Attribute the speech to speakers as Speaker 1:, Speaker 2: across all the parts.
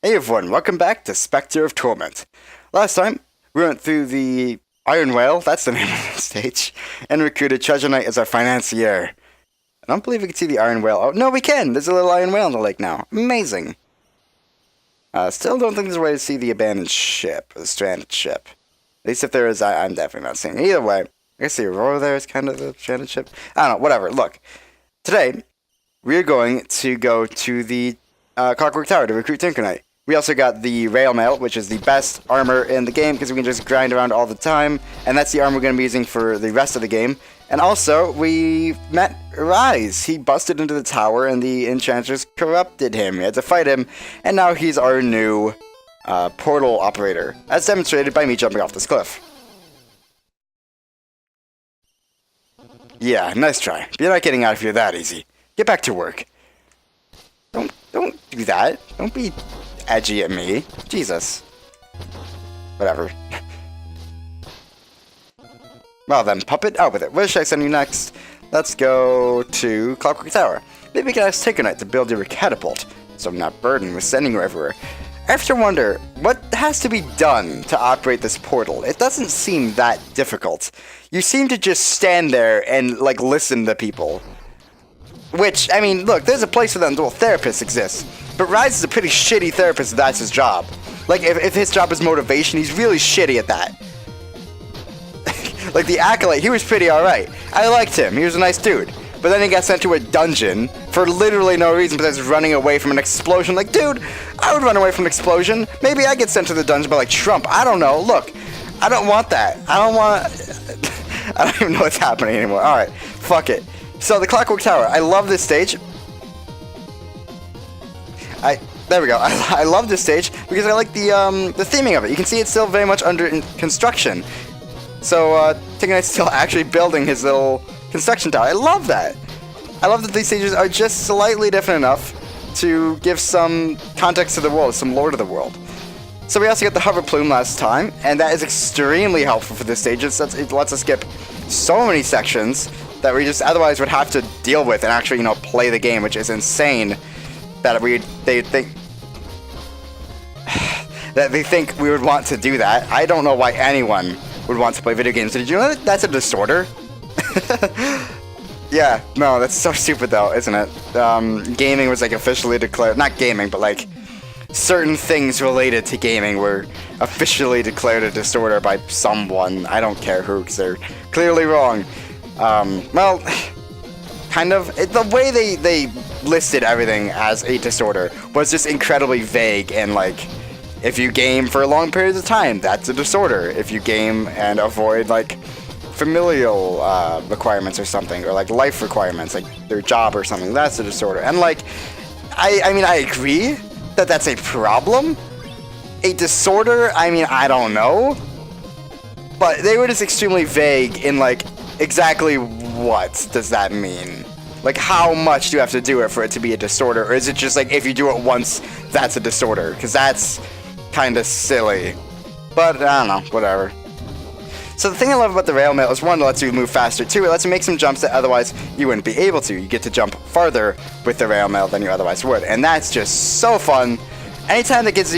Speaker 1: Hey everyone, welcome back to Specter of Torment. Last time, we went through the Iron Whale, that's the name of the stage, and recruited Treasure Knight as our financier. I don't believe we can see the Iron Whale. Oh, no, we can! There's a little Iron Whale in the lake now. Amazing. Still don't think there's a way to see the abandoned ship, or the stranded ship. At least if there is, I'm definitely not seeing it. Either way, I guess the Aurora there is kind of the stranded ship. I don't know, whatever. Look, today, we're going to go to the Clockwork Tower to recruit Tinker Knight. We also got the Rail Mail, which is the best armor in the game because we can just grind around all the time, and that's the armor we're going to be using for the rest of the game. And also, we met Rise. He busted into the tower, and the Enchantress corrupted him. We had to fight him, and now he's our new portal operator, as demonstrated by me jumping off this cliff. Yeah, nice try. But you're not getting out of here that easy. Get back to work. Don't do that. Don't be edgy at me. Jesus. Whatever. Well then, puppet, out with it. Where should I send you next? Let's go to Clockwork Tower. Maybe we can ask Tinker Knight to build you a catapult, so I'm not burdened with sending you everywhere. I have to wonder, what has to be done to operate this portal? It doesn't seem that difficult. You seem to just stand there and, like, listen to people. Which, I mean, look, there's a place for them until therapists exist. But Rise is a pretty shitty therapist if that's his job. Like, if his job is motivation, he's really shitty at that. Like, the Acolyte, he was pretty alright. I liked him, he was a nice dude. But then he got sent to a dungeon for literally no reason besides running away from an explosion. Like, dude, I would run away from an explosion. Maybe I get sent to the dungeon by, like, Trump. I don't know. Look, I don't want that. I don't want... I don't even know what's happening anymore. Alright, fuck it. So, the Clockwork Tower. I love this stage. There we go. I love this stage because I like the theming of it. You can see it's still very much under construction. So, Tinker Knight's still actually building his little construction tower. I love that. I love that these stages are just slightly different enough to give some context to the world, some lore to the world. So we also got the hover plume last time, and that is extremely helpful for this stage. It lets us skip so many sections that we just otherwise would have to deal with and actually, play the game, which is insane. That they think we would want to do that. I don't know why anyone would want to play video games. Did you know that that's a disorder? Yeah, no, that's so stupid though, isn't it? Gaming was like officially declared, not gaming, but like certain things related to gaming were officially declared a disorder by someone. I don't care who, because they're clearly wrong. Well, kind of. The way they listed everything as a disorder was just incredibly vague, and like, if you game for long periods of time, that's a disorder. If you game and avoid like familial requirements or something, or like life requirements, like their job or something, that's a disorder. And like, I mean, I agree that that's a problem. A disorder, I mean, I don't know. But they were just extremely vague in like, exactly what does that mean? Like, how much do you have to do it for it to be a disorder? Or is it just like, if you do it once, that's a disorder? Because that's kind of silly. But, I don't know, whatever. So the thing I love about the Rail Mail is, one, it lets you move faster. Two, it lets you make some jumps that otherwise you wouldn't be able to. You get to jump farther with the Rail Mail than you otherwise would. And that's just so fun. Anything that gives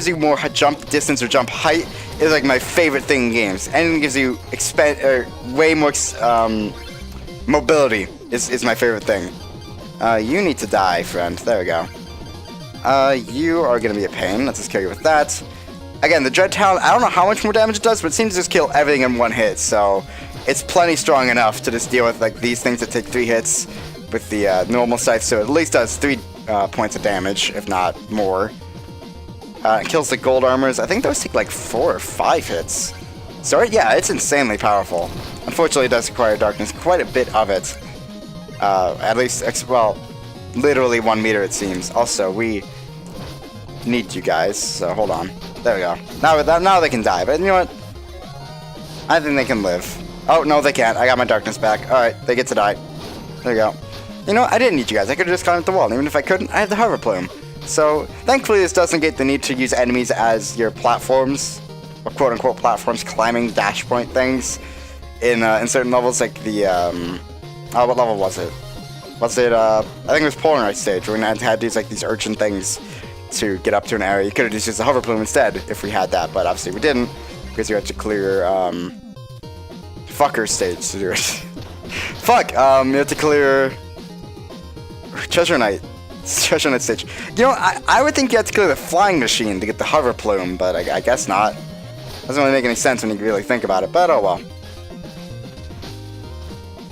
Speaker 1: you more jump distance or jump height is like my favorite thing in games. Anything that gives you way more mobility is my favorite thing. You need to die, friend. There we go. You are going to be a pain. Let's just kill you with that. Again, the Dread Talon, I don't know how much more damage it does, but it seems to just kill everything in one hit, so it's plenty strong enough to just deal with like these things that take 3 hits with the normal scythe, so it at least does 3 points of damage, if not more. It kills the gold armors. I think those take like 4 or 5 hits. So yeah, it's insanely powerful. Unfortunately, it does require darkness, quite a bit of it. At least, well, literally 1 meter it seems. Also, we need you guys, so hold on. There we go. Now they can die, but you know what? I think they can live. Oh, no, they can't. I got my darkness back. Alright, they get to die. There we go. You know what? I didn't need you guys. I could have just climbed up the wall. And even if I couldn't, I have the hover plume. So, thankfully, this doesn't get the need to use enemies as your platforms, or quote-unquote platforms, climbing dash point things in certain levels, like the, oh, what level was it? Was it, I think it was Polar Night stage, where we had these, like, these urchin things to get up to an area. You could have just used the hover plume instead if we had that, but obviously we didn't because you had to clear fucker stage to do it. Fuck. You have to clear Treasure Knight stage. You know, I would think you have to clear the flying machine to get the hover plume, but I guess not. Doesn't really make any sense when you really think about it, but oh well.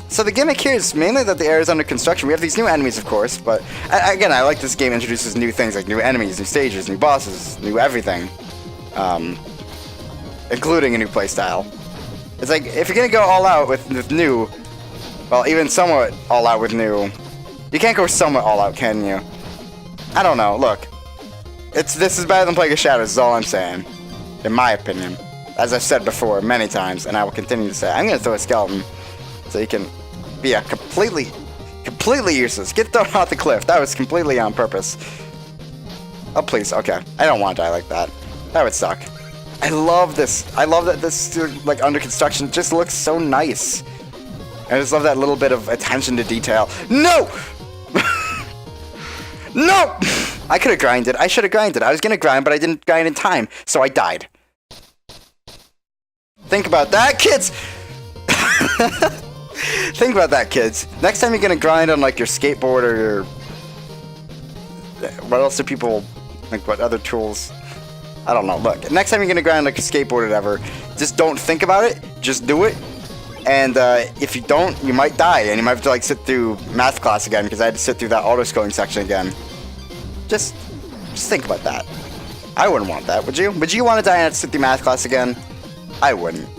Speaker 1: So the gimmick here is mainly that the area is under construction. We have these new enemies, of course, but again, I like this game introduces new things like new enemies, new stages, new bosses, new everything, including a new playstyle. It's like, if you're gonna go all out with new, well, even somewhat all out with new, you can't go somewhat all out, can you? I don't know, look. This is better than Plague of Shadows, is all I'm saying. In my opinion. As I've said before many times, and I will continue to say, I'm gonna throw a skeleton so you can be a completely useless. Get thrown off the cliff. That was completely on purpose. Oh, please, okay. I don't want to die like that. That would suck. I love this. I love that this, like, under construction just looks so nice. I just love that little bit of attention to detail. No! No! I could have grinded. I should have grinded. I was gonna grind, but I didn't grind in time, so I died. Think about that, kids! Think about that, kids. Next time you're gonna grind on, like, your skateboard or your... What else do people... Like, what other tools... I don't know. Look, next time you're gonna grind like a skateboard or whatever, just don't think about it. Just do it. And if you don't, you might die, and you might have to like sit through math class again because I had to sit through that auto-scaling section again. Just think about that. I wouldn't want that, would you? Would you want to die and have to sit through math class again? I wouldn't.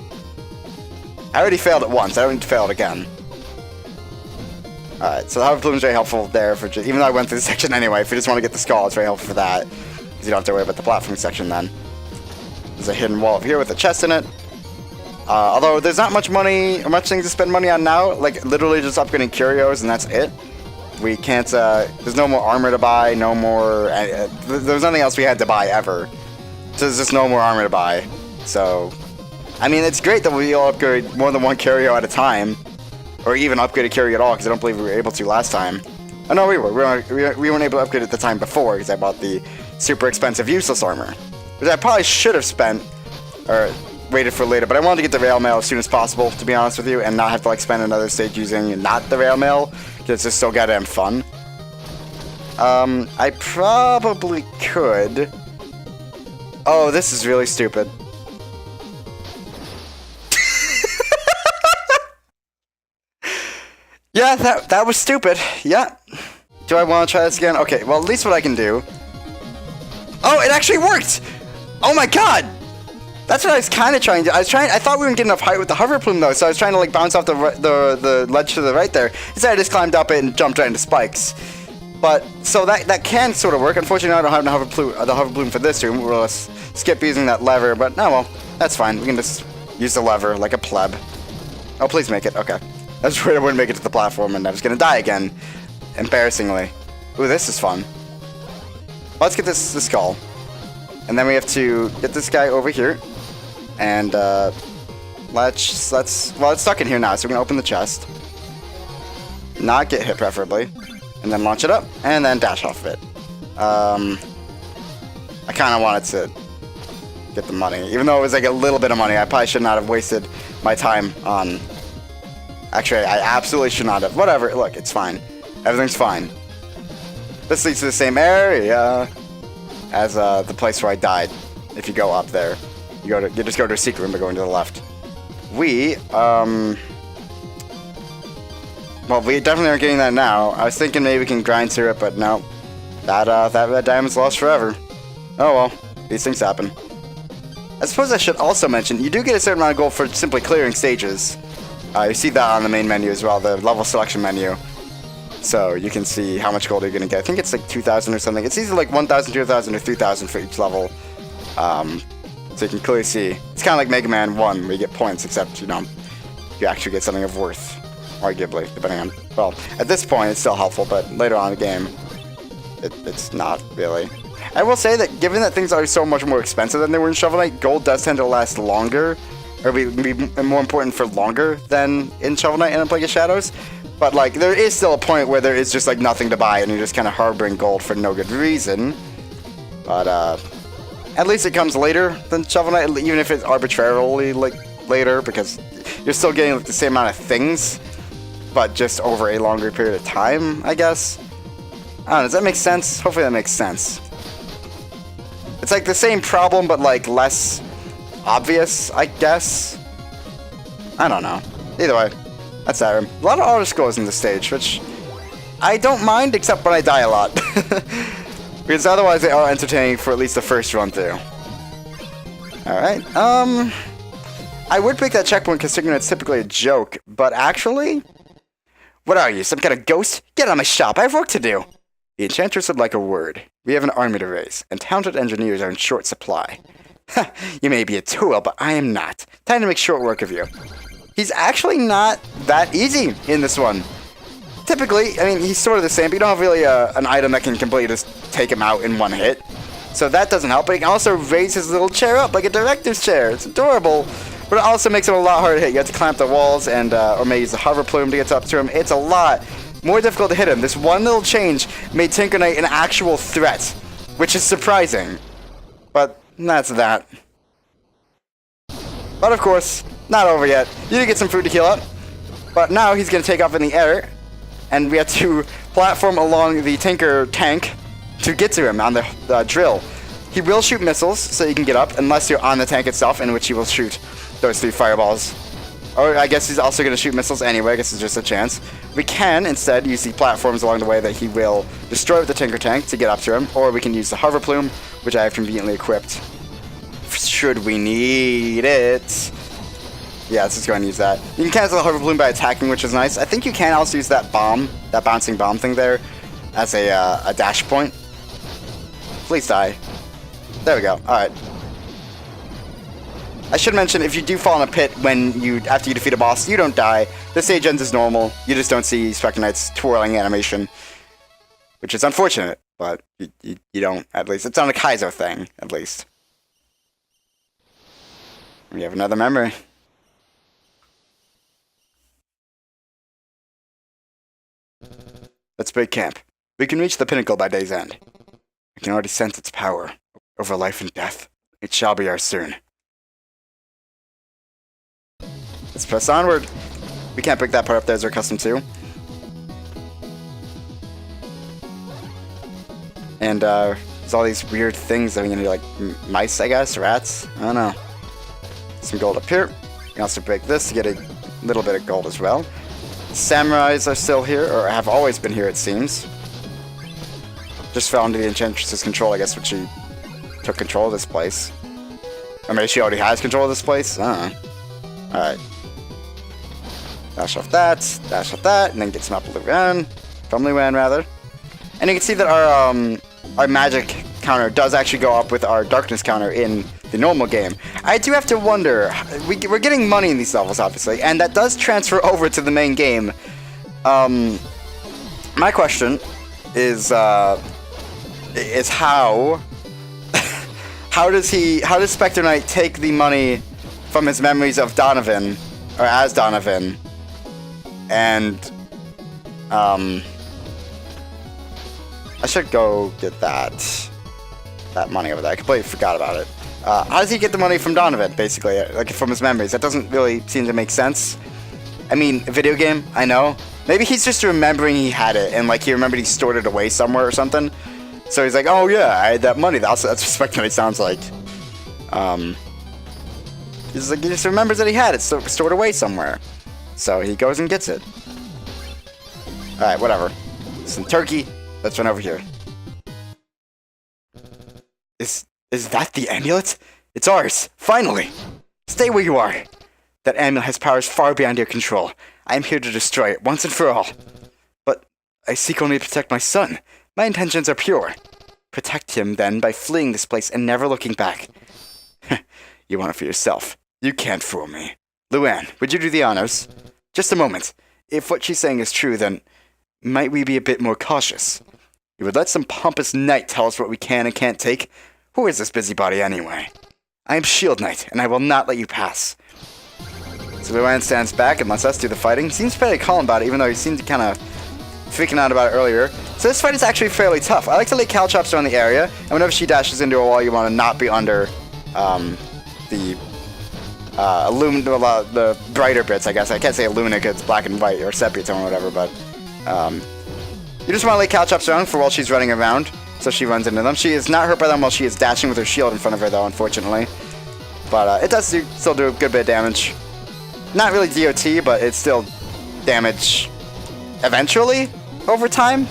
Speaker 1: I already failed it once. I don't need to fail it again. Alright, so the hover plume is very helpful there for just, even though I went through the section anyway. If you just want to get the skull, it's very helpful for that. Because you don't have to worry about the platform section then. There's a hidden wall over here with a chest in it. Although there's not much money or much things to spend money on now. Like literally just upgrading curios and that's it. We can't, there's no more armor to buy, no more, there's nothing else we had to buy ever. So there's just no more armor to buy. So, I mean, it's great that we all upgrade more than one curio at a time. Or even upgrade a curio at all, because I don't believe we were able to last time. Oh no, we were. We weren't able to upgrade it the time before, because I bought the super expensive useless armor. Which I probably should have spent, or waited for later, but I wanted to get the rail mail as soon as possible, to be honest with you, and not have to like spend another stage using not the rail mail, because it's just so goddamn fun. I probably could... Oh, this is really stupid. Yeah, that was stupid. Yeah. Do I want to try this again? Okay, well, at least what I can do... Oh, it actually worked! Oh my god! That's what I was kind of trying to do. I thought we wouldn't get enough height with the hover plume, though, so I was trying to, like, bounce off the ledge to the right there. Instead, I just climbed up it and jumped right into spikes. But, so that can sort of work. Unfortunately, I don't have the hover plume for this room. We'll skip using that lever, but, no, well, that's fine. We can just use the lever like a pleb. Oh, please make it. Okay. I was afraid I wouldn't make it to the platform, and I was gonna die again. Embarrassingly. Ooh, this is fun. Let's get the skull. And then we have to get this guy over here. And, well, it's stuck in here now, so we're gonna open the chest. Not get hit, preferably. And then launch it up, and then dash off of it. I kinda wanted to get the money. Even though it was like a little bit of money, I probably should not have wasted my time on... Actually, I absolutely should not have. Whatever, look, it's fine. Everything's fine. This leads to the same area as the place where I died. If you go up there, you just go to a secret room by going to the left. Well, we definitely aren't getting that now. I was thinking maybe we can grind through it, but no. That diamond's lost forever. Oh well, these things happen. I suppose I should also mention, you do get a certain amount of gold for simply clearing stages. You see that on the main menu as well, the level selection menu. So you can see how much gold you're going to get. I think it's like 2,000 or something. It's either like 1,000, 2,000, or 3,000 for each level. So you can clearly see. It's kind of like Mega Man 1, where you get points, except, you know, you actually get something of worth. Arguably, depending on... Well, at this point, it's still helpful, but later on in the game, it's not really. I will say that, given that things are so much more expensive than they were in Shovel Knight, gold does tend to last longer. Or be more important for longer than in Shovel Knight and in Plague of Shadows. But, like, there is still a point where there is just, like, nothing to buy, and you're just kind of harboring gold for no good reason. But, at least it comes later than Shovel Knight, even if it's arbitrarily, like, later, because you're still getting, like, the same amount of things, but just over a longer period of time, I guess. I don't know, does that make sense? Hopefully that makes sense. It's like the same problem, but like less obvious, I guess. I don't know. Either way, that's that. A lot of auto scrolls in this stage, which I don't mind, except when I die a lot. Because otherwise they are entertaining for at least the first run through. Alright, I would pick that checkpoint considering it's typically a joke, but actually... What are you, some kind of ghost? Get out of my shop, I have work to do! The Enchantress would like a word. We have an army to raise, and talented engineers are in short supply. Ha! You may be a tool, but I am not. Time to make short work of you. He's actually not that easy in this one. Typically, I mean, he's sort of the same, but you don't have really an item that can completely just take him out in one hit. So that doesn't help, but he can also raise his little chair up like a director's chair. It's adorable, but it also makes it a lot harder to hit. You have to climb up the walls and, or maybe use the hover plume to get up to him. It's a lot more difficult to hit him. This one little change made Tinker Knight an actual threat, which is surprising. But that's that. But of course, not over yet. You did get some food to heal up, but now he's going to take off in the air, and we have to platform along the Tinker tank to get to him on the drill. He will shoot missiles, so you can get up, unless you're on the tank itself, in which he will shoot those 3 fireballs. Or I guess he's also going to shoot missiles anyway, I guess it's just a chance. We can, instead, use the platforms along the way that he will destroy with the Tinker Tank to get up to him, or we can use the Hover Plume, which I have conveniently equipped. Should we need it? Yeah, let's just go ahead and use that. You can cancel the Hover Plume by attacking, which is nice. I think you can also use that bomb, that bouncing bomb thing there, as a dash point. Please die. There we go, alright. I should mention, if you do fall in a pit after you defeat a boss, you don't die. The stage ends as normal. You just don't see Specter Knight's twirling animation, which is unfortunate, but you don't, at least. It's on a Kaizo thing, at least. We have another memory. Let's break camp. We can reach the pinnacle by day's end. I can already sense its power over life and death. It shall be ours soon. Let's press onward. We can't break that part up there as we're accustomed to. And there's all these weird things that are gonna be like mice, I guess, rats. I don't know. Some gold up here. You can also break this to get a little bit of gold as well. Samurais are still here, or have always been here, it seems. Just fell into the Enchantress's control, I guess, when she took control of this place. Or maybe she already has control of this place? I don't know. Alright. Dash off that, and then get some up Luan. From Luan, rather. And you can see that our magic counter does actually go up with our darkness counter in the normal game. I do have to wonder, we're getting money in these levels, obviously, and that does transfer over to the main game. My question is how how does Specter Knight take the money from his memories of Donovan, or as Donovan, and I should go get that money over there. I completely forgot about it. How does he get the money from Donovan, basically, like from his memories? That doesn't really seem to make sense. I mean, a video game, I know. Maybe he's just remembering he had it, and like he remembered he stored it away somewhere or something. So he's like, oh yeah, I had that money. That's what Specter Knight sounds like. He's like, he just remembers that he had it stored away somewhere. So he goes and gets it. Alright, whatever. Some turkey. Let's run over here. Is that the amulet? It's ours! Finally! Stay where you are! That amulet has powers far beyond your control. I am here to destroy it once and for all. But I seek only to protect my son. My intentions are pure. Protect him, then, by fleeing this place and never looking back. You want it for yourself. You can't fool me. Luan, would you do the honors? Just a moment. If what she's saying is true, then might we be a bit more cautious? You would let some pompous knight tell us what we can and can't take? Who is this busybody anyway? I am Shield Knight, and I will not let you pass. So Luan stands back and lets us do the fighting. Seems fairly calm about it, even though he seems to kind of freaking out about it earlier. So this fight is actually fairly tough. I like to lay Caltrops around the area, and whenever she dashes into a wall, you want to not be under the brighter bits, I guess. I can't say Illumina because it's black and white, or sepia tone or whatever, but you just want to lay Caltrops around for while she's running around, so she runs into them. She is not hurt by them while she is dashing with her shield in front of her, though, unfortunately. But it does still do a good bit of damage. Not really DOT, but it's still damage eventually over time.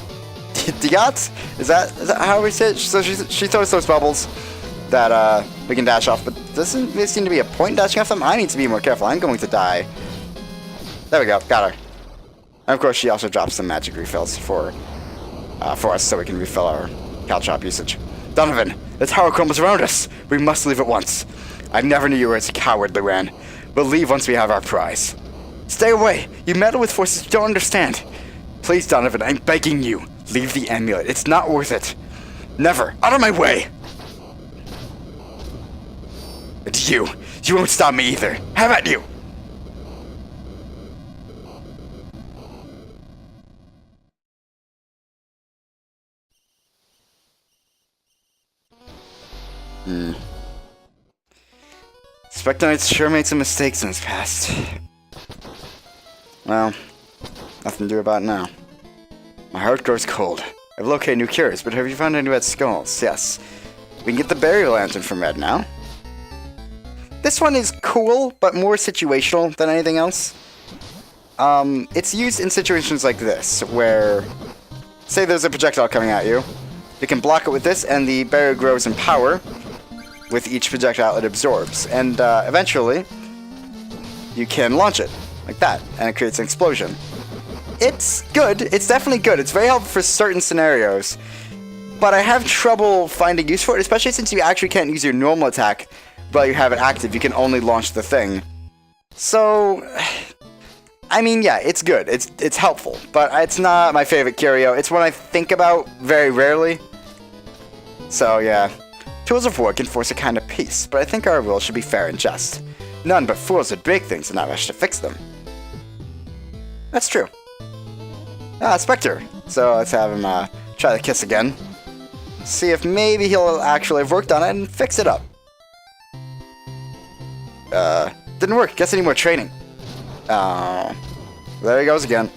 Speaker 1: Diot? Is that how we say it? So she throws those bubbles that we can dash off, but doesn't there seem to be a point dashing off them? I need to be more careful. I'm going to die. There we go. Got her. And of course, she also drops some magic refills for us so we can refill our Caltrop usage. Donovan, the tower crumbles around us. We must leave at once. I never knew you were as a coward, Luann. We'll leave once we have our prize. Stay away! You meddle with forces you don't understand. Please, Donovan, I'm begging you. Leave the amulet. It's not worth it. Never. Out of my way! And you won't stop me either. Have at you! Specter Knight's sure made some mistakes in his past. Well, nothing to do about it now. My heart grows cold. I've located new cures, but have you found any red skulls? Yes. We can get the burial lantern from Red now. This one is cool, but more situational than anything else. It's used in situations like this, where, say there's a projectile coming at you. You can block it with this, and the barrier grows in power with each projectile it absorbs. And eventually, you can launch it, like that, and it creates an explosion. It's good. It's definitely good. It's very helpful for certain scenarios. But I have trouble finding use for it, especially since you actually can't use your normal attack while you have it active. You can only launch the thing. So, I mean, yeah, it's good. It's helpful. But it's not my favorite curio. It's one I think about very rarely. So, yeah. Tools of war can force a kind of peace, but I think our rules should be fair and just. None but fools would break things and not rush to fix them. That's true. Specter. So let's have him try the kiss again. See if maybe he'll actually have worked on it and fix it up. Didn't work. Guess I need more training. There he goes again.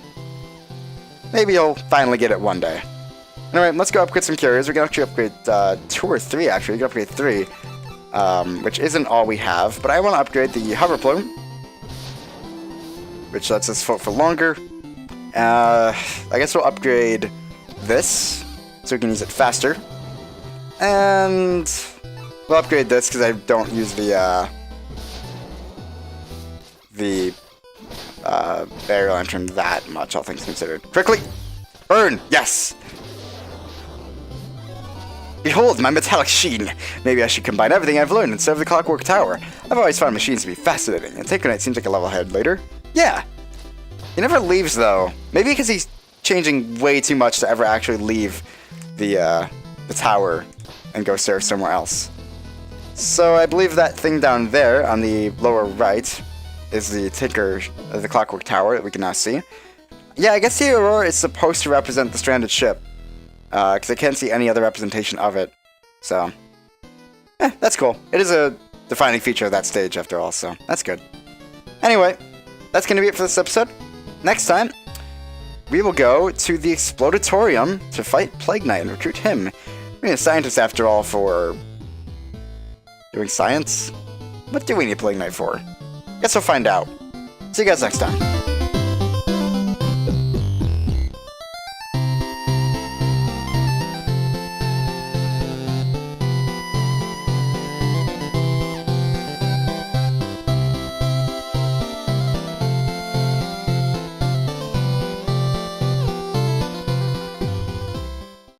Speaker 1: Maybe he'll finally get it one day. Anyway, let's go upgrade some curios. We can actually upgrade 2 or 3, actually. We can upgrade 3, which isn't all we have. But I want to upgrade the hover plume, which lets us float for longer. I guess we'll upgrade this, so we can use it faster. And we'll upgrade this, because I don't use the barrier lantern that much, all things considered. Quickly! Burn! Yes! Behold, my metallic sheen! Maybe I should combine everything I've learned and serve the Clockwork Tower. I've always found machines to be fascinating, and Tinkerknight seems like a level head later. Yeah! He never leaves, though. Maybe because he's changing way too much to ever actually leave the tower and go serve somewhere else. So I believe that thing down there on the lower right is the Clockwork Tower that we can now see. Yeah, I guess the Aurora is supposed to represent the stranded ship. Because I can't see any other representation of it. So, that's cool. It is a defining feature of that stage, after all, so that's good. Anyway, that's going to be it for this episode. Next time, we will go to the Explodatorium to fight Plague Knight and recruit him. We're a scientist, after all, for doing science? What do we need Plague Knight for? Guess we'll find out. See you guys next time.